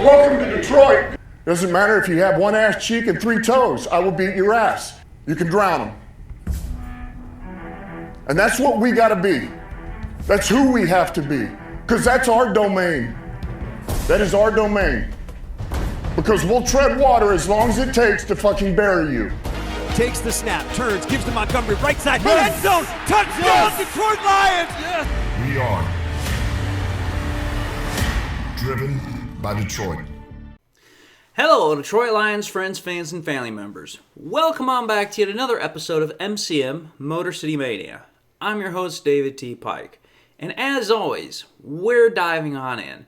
Welcome to Detroit. Doesn't matter if you have one ass cheek and 3 toes. I will beat your ass. You can drown them. And that's what we gotta be. That's who we have to be. Because that's our domain. That is our domain. Because we'll tread water as long as it takes to fucking bury you. Takes the snap, turns, gives to Montgomery, right side, end zone, touchdown, Detroit Lions! Yes. We are driven by Detroit. Hello, Detroit Lions friends, fans, and family members. Welcome on back to yet another episode of MCM Motor City Mania. I'm your host, David T. Pike. And as always, we're diving on in.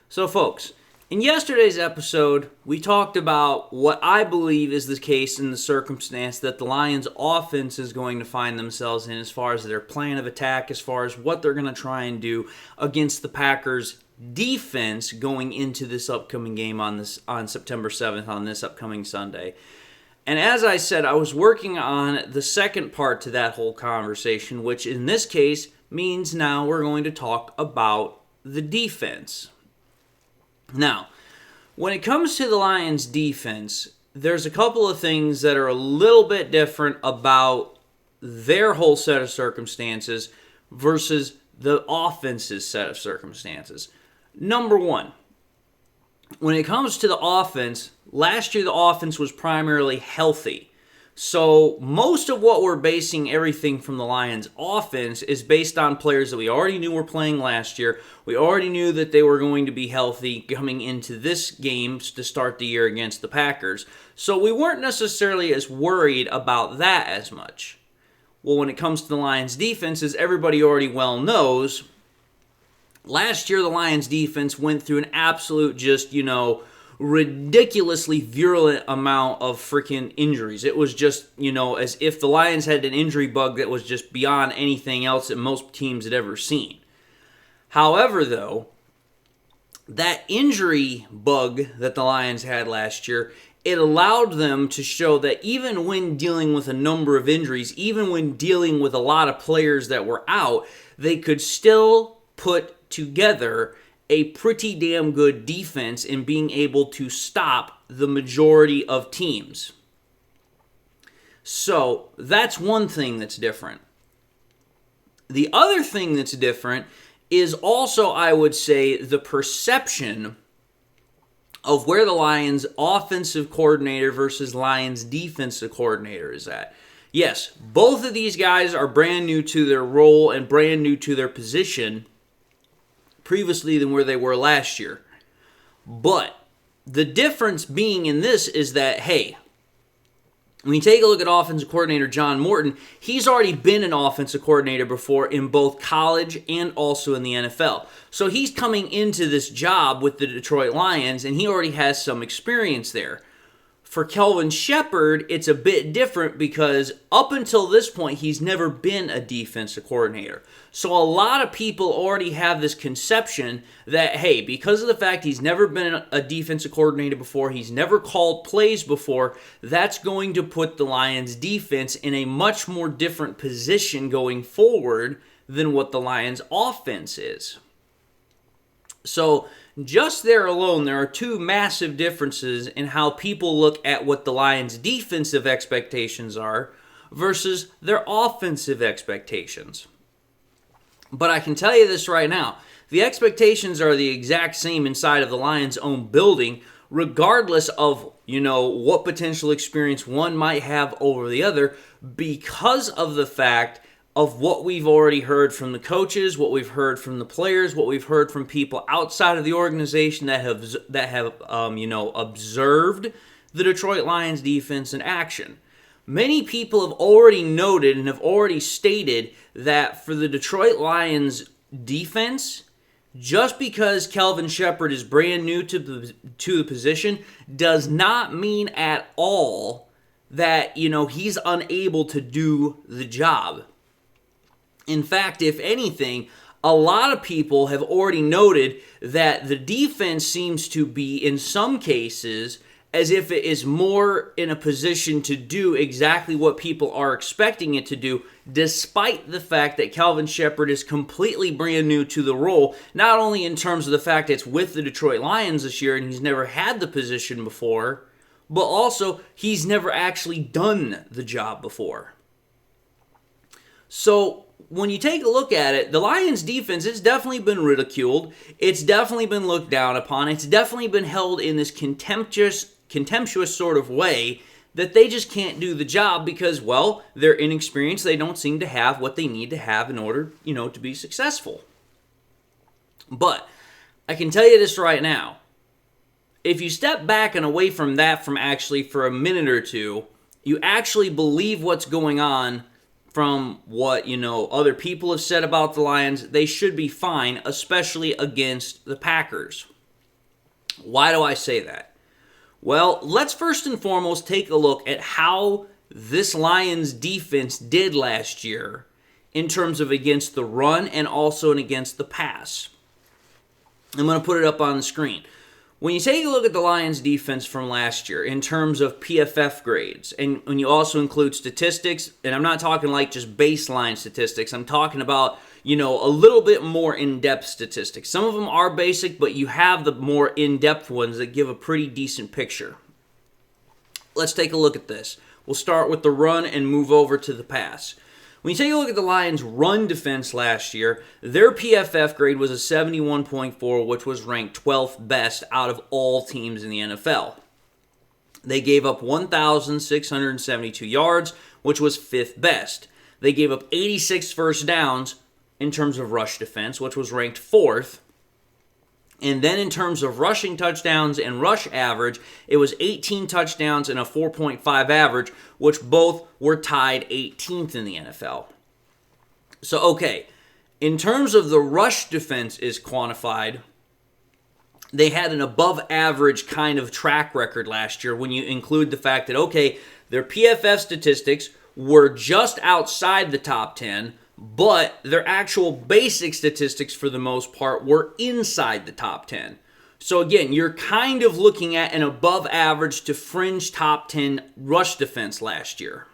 So folks, in yesterday's episode, we talked about what I believe is the case in the circumstance that the Lions offense is going to find themselves in as far as their plan of attack, as far as what they're going to try and do against the Packers defense going into this upcoming game on September 7th, on this upcoming Sunday. And as I said, I was working on the second part to that whole conversation, which in this case means now we're going to talk about the defense. Now, when it comes to the Lions defense, there's a couple of things that are a little bit different about their whole set of circumstances versus the offense's set of circumstances. Number one, when it comes to the offense, last year the offense was primarily healthy. So most of what we're basing everything from the Lions offense is based on players that we already knew were playing last year. We already knew that they were going to be healthy coming into this game to start the year against the Packers. So we weren't necessarily as worried about that as much. Well, when it comes to the Lions defense, as everybody already well knows, last year the Lions defense went through an absolute ridiculously virulent amount of freaking injuries. It was just, as if the Lions had an injury bug that was just beyond anything else that most teams had ever seen. However, though, that injury bug that the Lions had last year, it allowed them to show that even when dealing with a number of injuries, even when dealing with a lot of players that were out, they could still put together a pretty damn good defense in being able to stop the majority of teams. So that's one thing that's different. The other thing that's different is also, I would say, the perception of where the Lions offensive coordinator versus Lions defensive coordinator is at. Yes, both of these guys are brand new to their role and brand new to their position previously than where they were last year. But the difference being in this is that, hey, when you take a look at offensive coordinator John Morton, he's already been an offensive coordinator before in both college and also in the NFL. So he's coming into this job with the Detroit Lions, and he already has some experience there. For Kelvin Shepherd, it's a bit different because up until this point, he's never been a defensive coordinator. So a lot of people already have this conception that, hey, because of the fact he's never been a defensive coordinator before, he's never called plays before, that's going to put the Lions defense in a much more different position going forward than what the Lions offense is. So just there alone, there are two massive differences in how people look at what the Lions' defensive expectations are versus their offensive expectations. But I can tell you this right now. The expectations are the exact same inside of the Lions' own building, regardless of, what potential experience one might have over the other, because of the fact of what we've already heard from the coaches, what we've heard from the players, what we've heard from people outside of the organization that have observed the Detroit Lions defense in action. Many people have already noted and have already stated that for the Detroit Lions defense, just because Kelvin Shepherd is brand new to the position does not mean at all that, he's unable to do the job. In fact, if anything, a lot of people have already noted that the defense seems to be, in some cases, as if it is more in a position to do exactly what people are expecting it to do, despite the fact that Calvin Shepard is completely brand new to the role, not only in terms of the fact that it's with the Detroit Lions this year and he's never had the position before, but also he's never actually done the job before. So when you take a look at it, the Lions defense, it's definitely been ridiculed. It's definitely been looked down upon. It's definitely been held in this contemptuous sort of way that they just can't do the job because, well, they're inexperienced. They don't seem to have what they need to have in order, to be successful. But I can tell you this right now. If you step back and away from that for a minute or two, you actually believe what's going on from what, other people have said about the Lions, they should be fine, especially against the Packers. Why do I say that? Well, let's first and foremost take a look at how this Lions defense did last year in terms of against the run and also against the pass. I'm going to put it up on the screen. When you take a look at the Lions defense from last year in terms of PFF grades, and when you also include statistics, and I'm not talking like just baseline statistics, I'm talking about, a little bit more in-depth statistics. Some of them are basic, but you have the more in-depth ones that give a pretty decent picture. Let's take a look at this. We'll start with the run and move over to the pass. When you take a look at the Lions' run defense last year, their PFF grade was a 71.4, which was ranked 12th best out of all teams in the NFL. They gave up 1,672 yards, which was 5th best. They gave up 86 first downs in terms of rush defense, which was ranked 4th. And then in terms of rushing touchdowns and rush average, it was 18 touchdowns and a 4.5 average, which both were tied 18th in the NFL. So, okay, in terms of the rush defense is quantified, they had an above average kind of track record last year when you include the fact that, okay, their PFF statistics were just outside the top 10, but their actual basic statistics, for the most part, were inside the top 10. So again, you're kind of looking at an above average to fringe top 10 rush defense last year.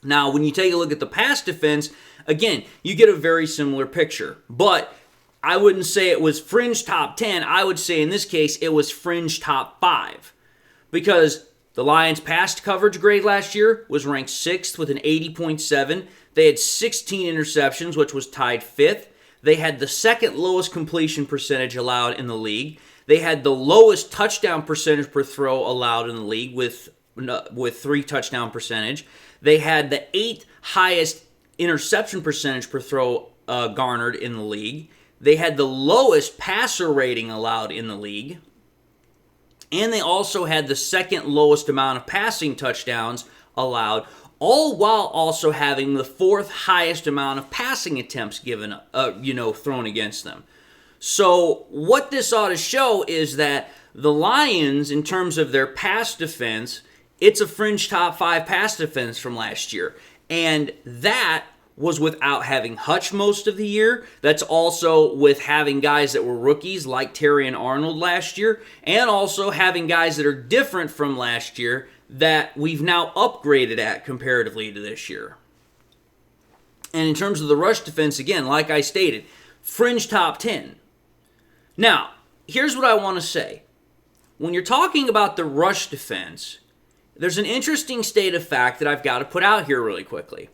Now, when you take a look at the pass defense, again, you get a very similar picture. But I wouldn't say it was fringe top 10. I would say in this case, it was fringe top 5. Because the Lions' pass coverage grade last year was ranked 6th with an 80.7. They had 16 interceptions, which was tied 5th. They had the second lowest completion percentage allowed in the league. They had the lowest touchdown percentage per throw allowed in the league with 3 touchdown percentage. They had the 8th highest interception percentage per throw garnered in the league. They had the lowest passer rating allowed in the league. And they also had the second lowest amount of passing touchdowns allowed, all while also having the 4th highest amount of passing attempts thrown against them. So what this ought to show is that the Lions, in terms of their pass defense, it's a fringe top 5 pass defense from last year. And that was without having Hutch most of the year. That's also with having guys that were rookies like Terry and Arnold last year, and also having guys that are different from last year that we've now upgraded at comparatively to this year. And in terms of the rush defense, again, like I stated, fringe top 10. Now, here's what I want to say. When you're talking about the rush defense, there's an interesting state of fact that I've got to put out here really quickly.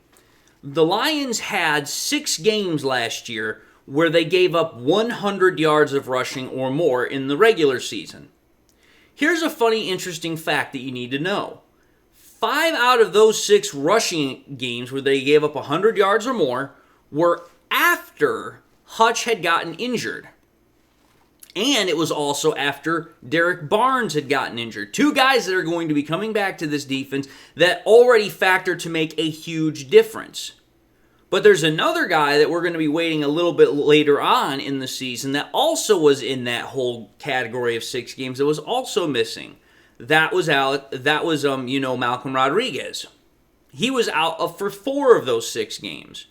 The Lions had 6 games last year where they gave up 100 yards of rushing or more in the regular season. Here's a funny, interesting fact that you need to know. 5 out of those 6 rushing games where they gave up 100 yards or more were after Hutch had gotten injured. And it was also after Derek Barnes had gotten injured. 2 guys that are going to be coming back to this defense that already factor to make a huge difference. But there's another guy that we're going to be waiting a little bit later on in the season that also was in that whole category of 6 games that was also missing. That was Malcolm Rodriguez. He was out for 4 of those 6 games.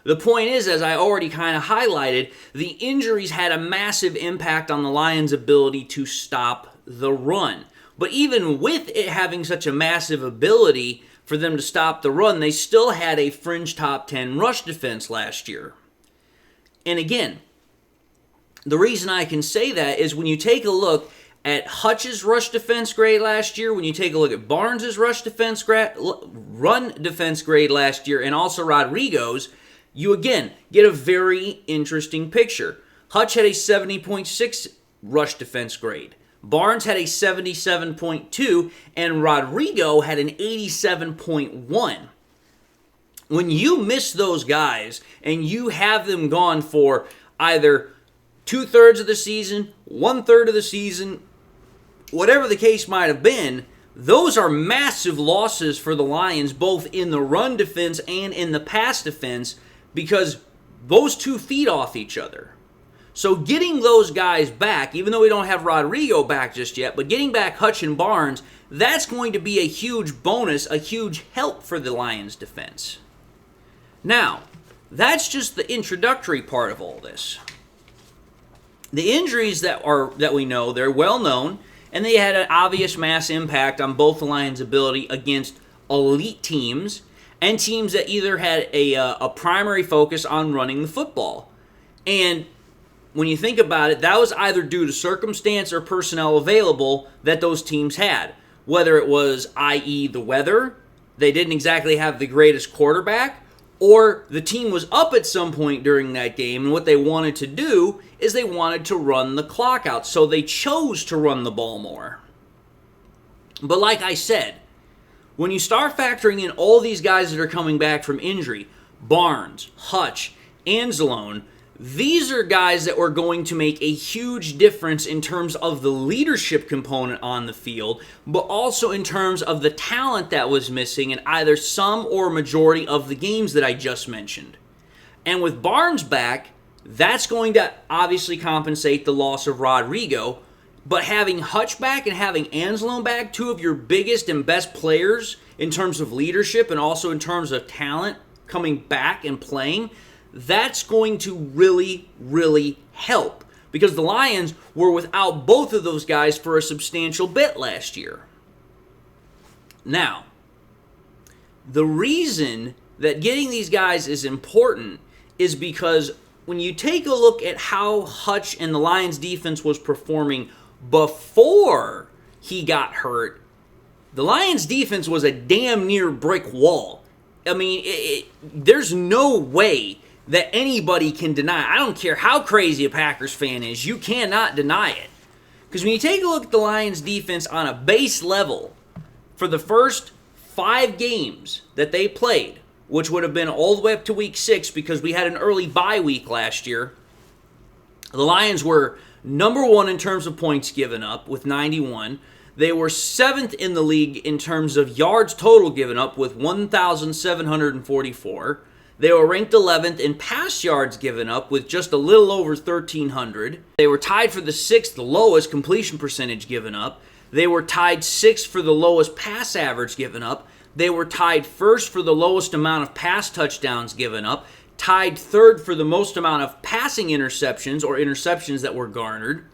The point is, as I already kind of highlighted, the injuries had a massive impact on the Lions' ability to stop the run. But even with it having such a massive ability for them to stop the run, they still had a fringe top 10 rush defense last year. And again, the reason I can say that is when you take a look at Hutch's rush defense grade last year, when you take a look at Barnes's run defense grade last year, and also Rodrigo's, you again get a very interesting picture. Hutch had a 70.6 rush defense grade. Barnes had a 77.2, and Rodrigo had an 87.1. When you miss those guys and you have them gone for either 2/3 of the season, 1/3 of the season, whatever the case might have been, those are massive losses for the Lions, both in the run defense and in the pass defense, because those two feed off each other. So getting those guys back, even though we don't have Rodrigo back just yet, but getting back Hutch and Barnes, that's going to be a huge bonus, a huge help for the Lions defense. Now, that's just the introductory part of all this. The injuries that we know, they're well known, and they had an obvious mass impact on both the Lions' ability against elite teams and teams that either had a primary focus on running the football. And when you think about it, that was either due to circumstance or personnel available that those teams had. Whether it was, i.e., the weather, they didn't exactly have the greatest quarterback, or the team was up at some point during that game, and what they wanted to do is they wanted to run the clock out, so they chose to run the ball more. But like I said, when you start factoring in all these guys that are coming back from injury, Barnes, Hutch, Anzalone, these are guys that were going to make a huge difference in terms of the leadership component on the field, but also in terms of the talent that was missing in either some or majority of the games that I just mentioned. And with Barnes back, that's going to obviously compensate the loss of Rodrigo, but having Hutch back and having Anzalone back, two of your biggest and best players in terms of leadership and also in terms of talent coming back and playing, that's going to really, really help, because the Lions were without both of those guys for a substantial bit last year. Now, the reason that getting these guys is important is because when you take a look at how Hutch and the Lions defense was performing before he got hurt, the Lions defense was a damn near brick wall. I mean, there's no way that anybody can deny. I don't care how crazy a Packers fan is, you cannot deny it. Because when you take a look at the Lions defense on a base level, for the first 5 games that they played, which would have been all the way up to week 6 because we had an early bye week last year, the Lions were number 1 in terms of points given up with 91. They were 7th in the league in terms of yards total given up with 1,744. They were ranked 11th in pass yards given up with just a little over 1,300. They were tied for the 6th lowest completion percentage given up. They were tied 6th for the lowest pass average given up. They were tied 1st for the lowest amount of pass touchdowns given up. Tied 3rd for the most amount of passing interceptions or interceptions that were garnered.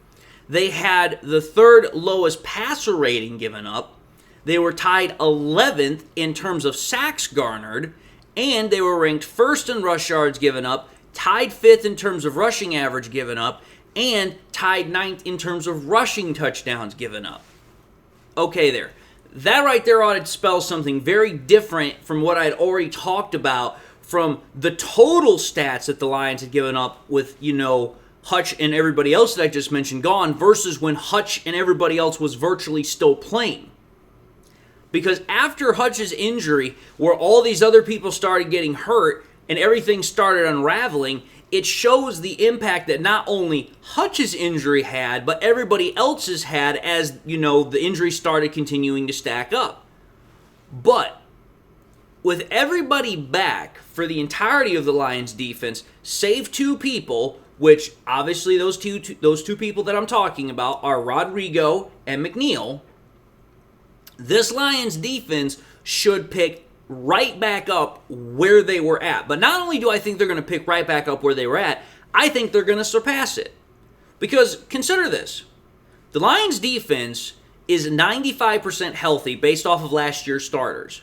They had the 3rd lowest passer rating given up. They were tied 11th in terms of sacks garnered. And they were ranked 1st in rush yards given up, tied 5th in terms of rushing average given up, and tied 9th in terms of rushing touchdowns given up. Okay there. That right there ought to spell something very different from what I'd already talked about from the total stats that the Lions had given up with, Hutch and everybody else that I just mentioned gone versus when Hutch and everybody else was virtually still playing. Because after Hutch's injury, where all these other people started getting hurt and everything started unraveling, it shows the impact that not only Hutch's injury had, but everybody else's had as, the injuries started continuing to stack up. But with everybody back for the entirety of the Lions defense, save 2 people, which obviously those two people that I'm talking about are Rodrigo and McNeil, this Lions defense should pick right back up where they were at. But not only do I think they're going to pick right back up where they were at, I think they're going to surpass it. Because consider this. The Lions defense is 95% healthy based off of last year's starters.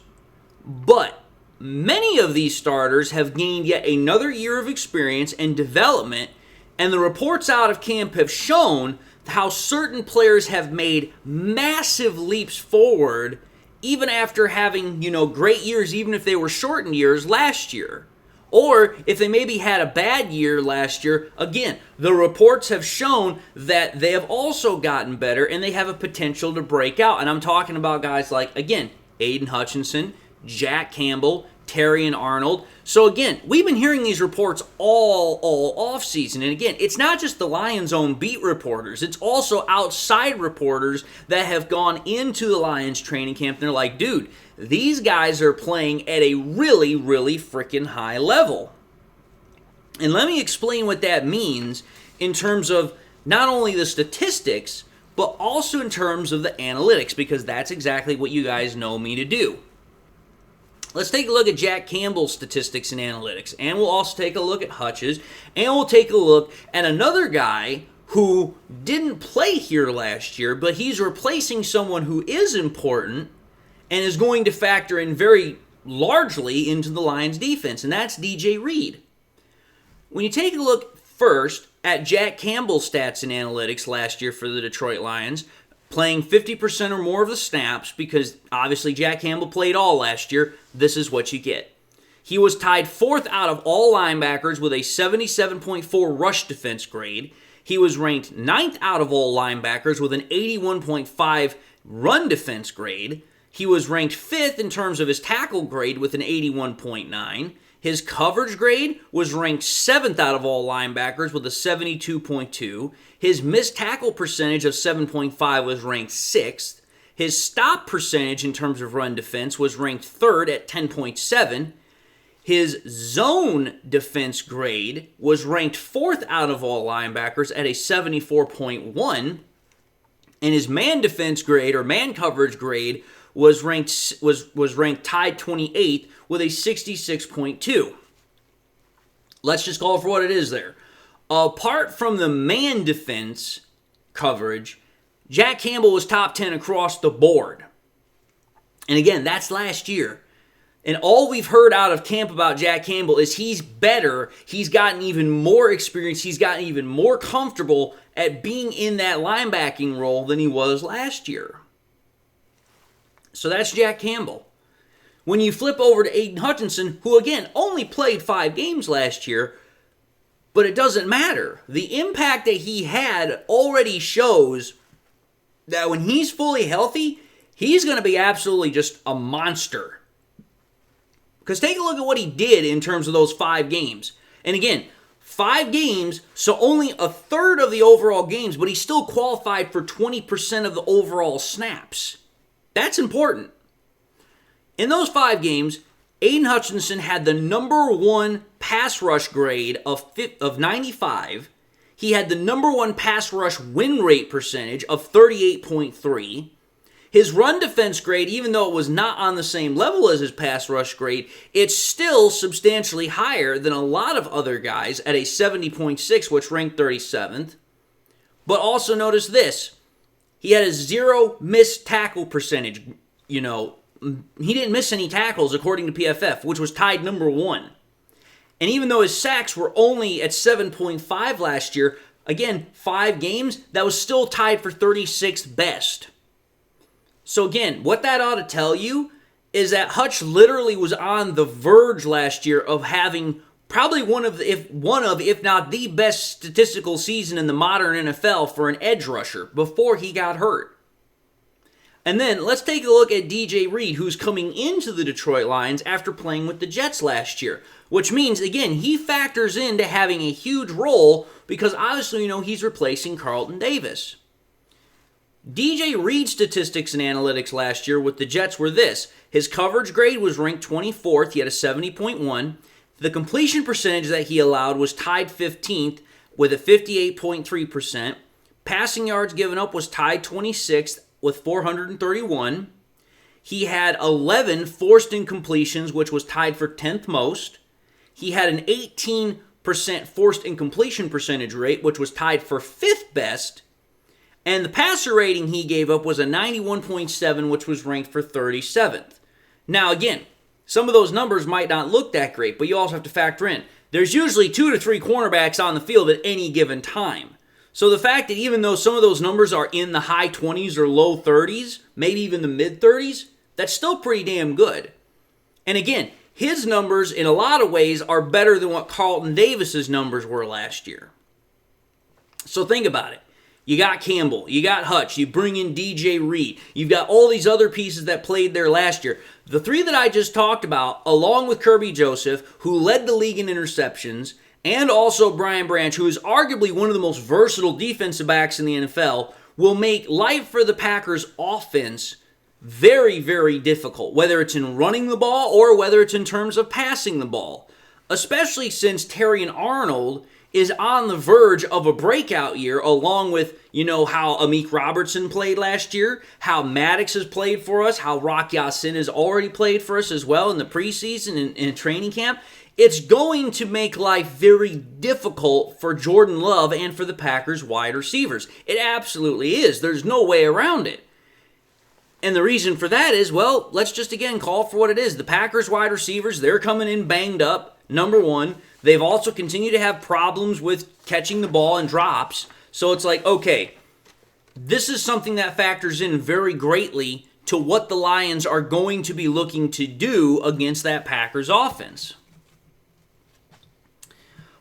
But many of these starters have gained yet another year of experience and development, and the reports out of camp have shown how certain players have made massive leaps forward even after having, great years, even if they were shortened years last year. Or if they maybe had a bad year last year, again, the reports have shown that they have also gotten better and they have a potential to break out. And I'm talking about guys like, again, Aiden Hutchinson, Jack Campbell, Terry and Arnold. So again, we've been hearing these reports all offseason. And again, it's not just the Lions' own beat reporters. It's also outside reporters that have gone into the Lions training camp and they're like, dude, these guys are playing at a really, really freaking high level. And let me explain what that means in terms of not only the statistics, but also in terms of the analytics, because that's exactly what you guys know me to do. Let's take a look at Jack Campbell's statistics and analytics, and we'll also take a look at Hutch's, and we'll take a look at another guy who didn't play here last year, but he's replacing someone who is important and is going to factor in very largely into the Lions' defense, and that's DJ Reed. When you take a look first at Jack Campbell's stats and analytics last year for the Detroit Lions, playing 50% or more of the snaps, because obviously Jack Campbell played all last year, this is what you get. He was tied 4th out of all linebackers with a 77.4 rush defense grade. He was ranked 9th out of all linebackers with an 81.5 run defense grade. He was ranked 5th in terms of his tackle grade with an 81.9. His coverage grade was ranked 7th out of all linebackers with a 72.2. His missed tackle percentage of 7.5 was ranked 6th. His stop percentage in terms of run defense was ranked 3rd at 10.7. His zone defense grade was ranked 4th out of all linebackers at a 74.1. And his man defense grade or man coverage grade was ranked tied 28th with a 66.2. Let's just call it for what it is there. Apart from the man defense coverage, Jack Campbell was top 10 across the board. And again, that's last year. And all we've heard out of camp about Jack Campbell is he's better, he's gotten even more experience, he's gotten even more comfortable at being in that linebacking role than he was last year. So that's Jack Campbell. When you flip over to Aiden Hutchinson, who again only played 5 games last year, but it doesn't matter. The impact that he had already shows that when he's fully healthy, he's going to be absolutely just a monster. Because take a look at what he did in terms of those 5 games. And again, 5 games, so only a third of the overall games, but he still qualified for 20% of the overall snaps. That's important. In those 5 games, Aiden Hutchinson had the number 1 pass rush grade of 95. He had the number 1 pass rush win rate percentage of 38.3. His run defense grade, even though it was not on the same level as his pass rush grade, it's still substantially higher than a lot of other guys at a 70.6, which ranked 37th. But also notice this. He had a 0 missed tackle percentage. He didn't miss any tackles according to PFF, which was tied number 1. And even though his sacks were only at 7.5 last year, again, 5 games, that was still tied for 36th best. So again, what that ought to tell you is that Hutch literally was on the verge last year of having probably one of, if not the best statistical season in the modern NFL for an edge rusher before he got hurt. And then let's take a look at DJ Reed, who's coming into the Detroit Lions after playing with the Jets last year. Which means, again, he factors into having a huge role because obviously, he's replacing Carlton Davis. DJ Reed's statistics and analytics last year with the Jets were this. His coverage grade was ranked 24th. He had a 70.1. The completion percentage that he allowed was tied 15th with a 58.3%. Passing yards given up was tied 26th with 431. He had 11 forced incompletions, which was tied for 10th most. He had an 18% forced incompletion percentage rate, which was tied for 5th best. And the passer rating he gave up was a 91.7, which was ranked for 37th. Now, again, some of those numbers might not look that great, but you also have to factor in there's usually 2 to 3 cornerbacks on the field at any given time. So the fact that even though some of those numbers are in the high 20s or low 30s, maybe even the mid 30s, that's still pretty damn good. And again, his numbers in a lot of ways are better than what Carlton Davis's numbers were last year. So think about it. You got Campbell, you got Hutch, you bring in DJ Reed, you've got all these other pieces that played there last year. The three that I just talked about, along with Kirby Joseph, who led the league in interceptions, and also Brian Branch, who is arguably one of the most versatile defensive backs in the NFL, will make life for the Packers offense very, very difficult, whether it's in running the ball or whether it's in terms of passing the ball. Especially since Terrion Arnold is on the verge of a breakout year, along with, how Amik Robertson played last year, how Maddox has played for us, how Rock Ya-Sin has already played for us as well in the preseason and in training camp. It's going to make life very difficult for Jordan Love and for the Packers wide receivers. It absolutely is. There's no way around it. And the reason for that is, well, let's just again call for what it is. The Packers wide receivers, they're coming in banged up, number one. They've also continued to have problems with catching the ball and drops. So it's like, okay, this is something that factors in very greatly to what the Lions are going to be looking to do against that Packers offense.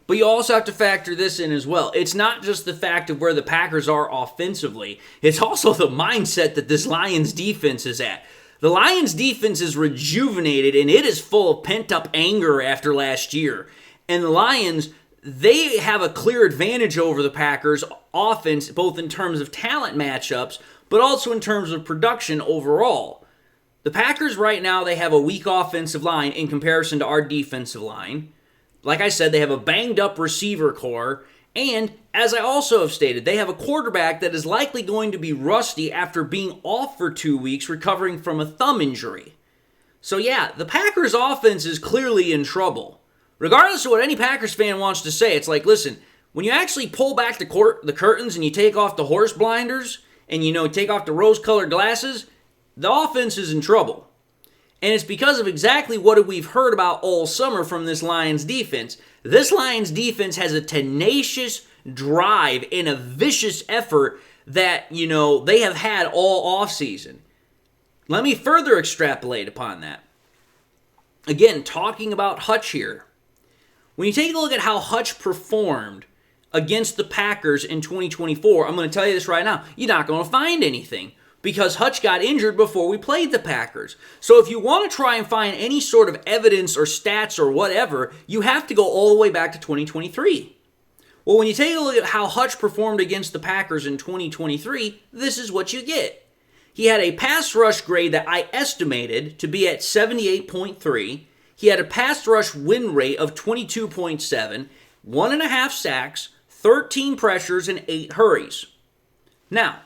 But you also have to factor this in as well. It's not just the fact of where the Packers are offensively. It's also the mindset that this Lions defense is at. The Lions defense is rejuvenated, and it is full of pent-up anger after last year. And the Lions, they have a clear advantage over the Packers offense, both in terms of talent matchups, but also in terms of production overall. The Packers right now, they have a weak offensive line in comparison to our defensive line. Like I said, they have a banged-up receiver core, and as I also have stated, they have a quarterback that is likely going to be rusty after being off for 2 weeks recovering from a thumb injury. So yeah, the Packers offense is clearly in trouble. Regardless of what any Packers fan wants to say, it's like, listen, when you actually pull back the curtains and you take off the horse blinders and, take off the rose-colored glasses, the offense is in trouble. And it's because of exactly what we've heard about all summer from this Lions defense. This Lions defense has a tenacious drive and a vicious effort that, they have had all offseason. Let me further extrapolate upon that. Again, talking about Hutch here. When you take a look at how Hutch performed against the Packers in 2024, I'm going to tell you this right now, you're not going to find anything because Hutch got injured before we played the Packers. So if you want to try and find any sort of evidence or stats or whatever, you have to go all the way back to 2023. Well, when you take a look at how Hutch performed against the Packers in 2023, this is what you get. He had a pass rush grade that I estimated to be at 78.3. He had a pass rush win rate of 22.7, 1.5 sacks, 13 pressures, and 8 hurries. Now,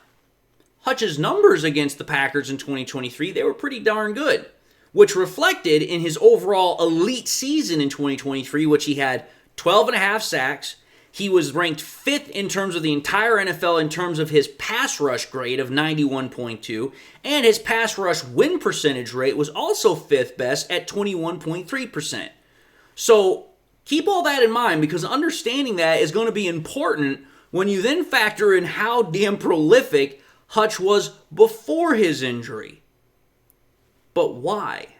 Hutch's numbers against the Packers in 2023, they were pretty darn good, which reflected in his overall elite season in 2023, which he had 12.5 sacks. He was ranked 5th in terms of the entire NFL in terms of his pass rush grade of 91.2, and his pass rush win percentage rate was also 5th best at 21.3%. So keep all that in mind because understanding that is going to be important when you then factor in how damn prolific Hutch was before his injury. But why?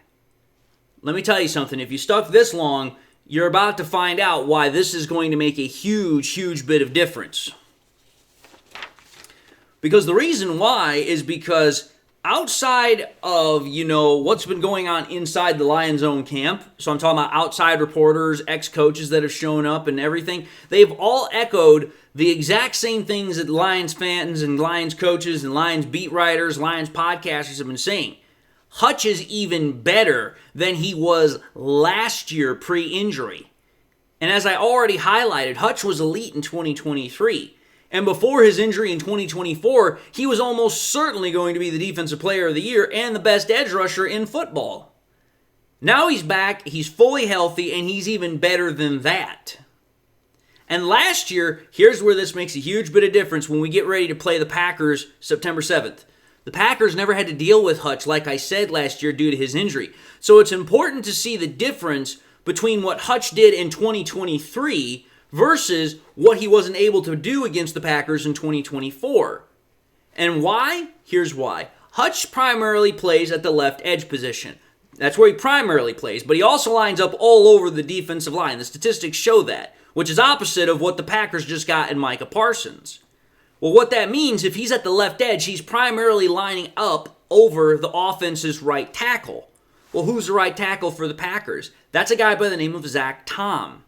Let me tell you something. If you stuck this long, you're about to find out why this is going to make a huge, huge bit of difference. Because the reason why is because outside of, what's been going on inside the Lions' own camp, so I'm talking about outside reporters, ex-coaches that have shown up and everything, they've all echoed the exact same things that Lions fans and Lions coaches and Lions beat writers, Lions podcasters have been saying. Hutch is even better than he was last year pre-injury. And as I already highlighted, Hutch was elite in 2023. And before his injury in 2024, he was almost certainly going to be the Defensive Player of the Year and the best edge rusher in football. Now he's back, he's fully healthy, and he's even better than that. And last year, here's where this makes a huge bit of difference when we get ready to play the Packers September 7th. The Packers never had to deal with Hutch, like I said last year, due to his injury. So it's important to see the difference between what Hutch did in 2023 versus what he wasn't able to do against the Packers in 2024. And why? Here's why. Hutch primarily plays at the left edge position. That's where he primarily plays, but he also lines up all over the defensive line. The statistics show that, which is opposite of what the Packers just got in Micah Parsons. Well, what that means, if he's at the left edge, he's primarily lining up over the offense's right tackle. Well, who's the right tackle for the Packers? That's a guy by the name of Zach Tom.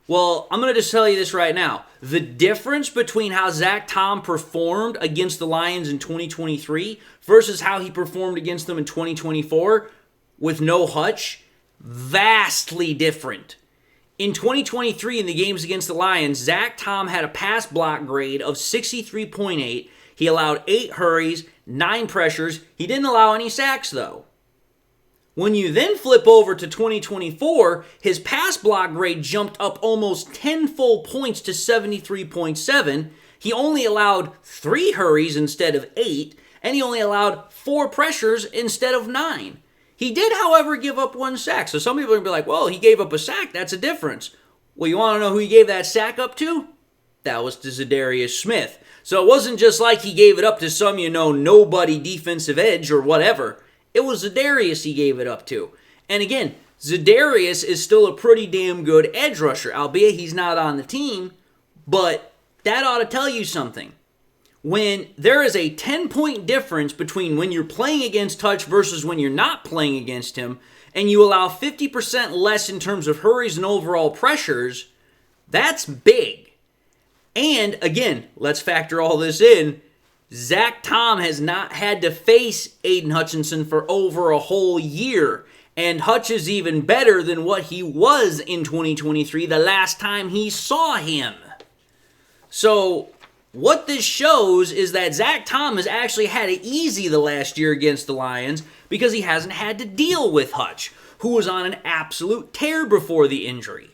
Well, I'm going to just tell you this right now. The difference between how Zach Tom performed against the Lions in 2023 versus how he performed against them in 2024 with no Hutch, vastly different. In 2023, in the games against the Lions, Zach Tom had a pass block grade of 63.8. He allowed 8 hurries, 9 pressures. He didn't allow any sacks, though. When you then flip over to 2024, his pass block grade jumped up almost 10 full points to 73.7. He only allowed 3 hurries instead of 8, and he only allowed 4 pressures instead of 9. He did, however, give up 1 sack. So some people are going to be like, well, he gave up a sack. That's a difference. Well, you want to know who he gave that sack up to? That was to Zadarius Smith. So it wasn't just like he gave it up to some, nobody defensive edge or whatever. It was Zadarius he gave it up to. And again, Zadarius is still a pretty damn good edge rusher, albeit he's not on the team. But that ought to tell you something. When there is a 10-point difference between when you're playing against Hutch versus when you're not playing against him, and you allow 50% less in terms of hurries and overall pressures, that's big. And again, let's factor all this in. Zach Tom has not had to face Aiden Hutchinson for over a whole year. And Hutch is even better than what he was in 2023, the last time he saw him. So what this shows is that Zach Tom has actually had it easy the last year against the Lions because he hasn't had to deal with Hutch, who was on an absolute tear before the injury.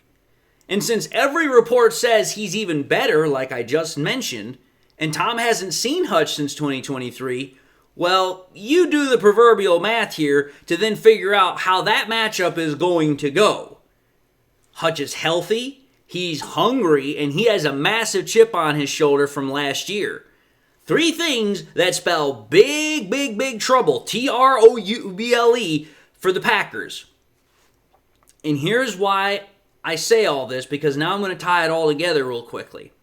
And since every report says he's even better, like I just mentioned, and Tom hasn't seen Hutch since 2023, well, you do the proverbial math here to then figure out how that matchup is going to go. Hutch is healthy. He's hungry, and he has a massive chip on his shoulder from last year. 3 things that spell big, big, big trouble, Trouble, for the Packers. And here's why I say all this, because now I'm going to tie it all together real quickly.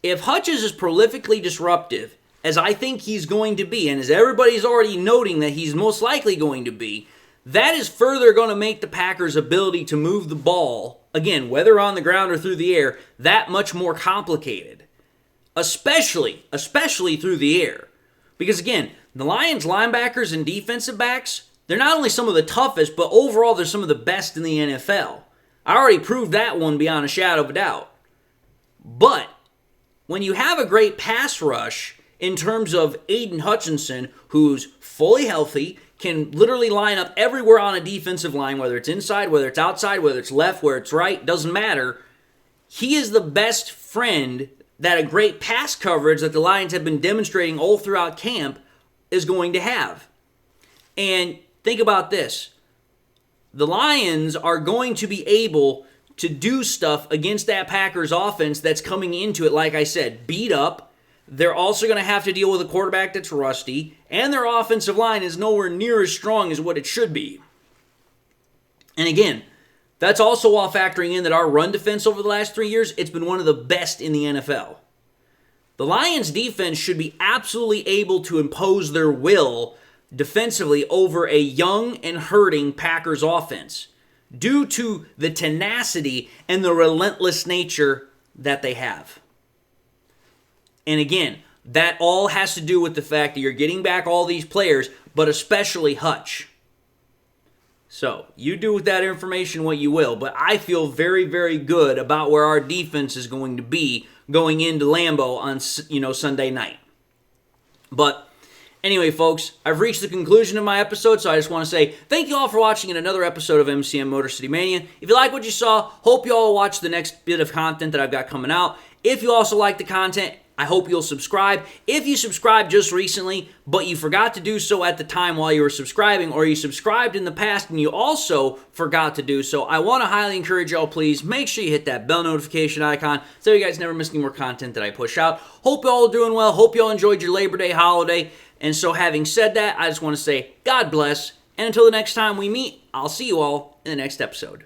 If Hutch is as prolifically disruptive as I think he's going to be, and as everybody's already noting that he's most likely going to be, that is further going to make the Packers' ability to move the ball, again, whether on the ground or through the air, that much more complicated. Especially through the air. Because again, the Lions linebackers and defensive backs, they're not only some of the toughest, but overall they're some of the best in the NFL. I already proved that one beyond a shadow of a doubt. But when you have a great pass rush in terms of Aiden Hutchinson, who's fully healthy, can literally line up everywhere on a defensive line, whether it's inside, whether it's outside, whether it's left, whether it's right, doesn't matter. He is the best friend that a great pass coverage that the Lions have been demonstrating all throughout camp is going to have. And think about this. The Lions are going to be able to do stuff against that Packers offense that's coming into it, like I said, beat up. They're also going to have to deal with a quarterback that's rusty, and their offensive line is nowhere near as strong as what it should be. And again, that's also while factoring in that our run defense over the last 3 years, it's been one of the best in the NFL. The Lions defense should be absolutely able to impose their will defensively over a young and hurting Packers offense due to the tenacity and the relentless nature that they have. And again, that all has to do with the fact that you're getting back all these players, but especially Hutch. So, you do with that information what you will, but I feel very, very good about where our defense is going to be going into Lambeau on, Sunday night. But Anyway, folks, I've reached the conclusion of my episode, so I just want to say thank you all for watching another episode of MCM Motor City Mania. If you like what you saw, hope you all watch the next bit of content that I've got coming out. If you also like the content, I hope you'll subscribe. If you subscribed just recently, but you forgot to do so at the time while you were subscribing, or you subscribed in the past and you also forgot to do so, I want to highly encourage y'all, please make sure you hit that bell notification icon so you guys never miss any more content that I push out. Hope y'all are doing well. Hope y'all enjoyed your Labor Day holiday. And so having said that, I just want to say God bless. And until the next time we meet, I'll see you all in the next episode.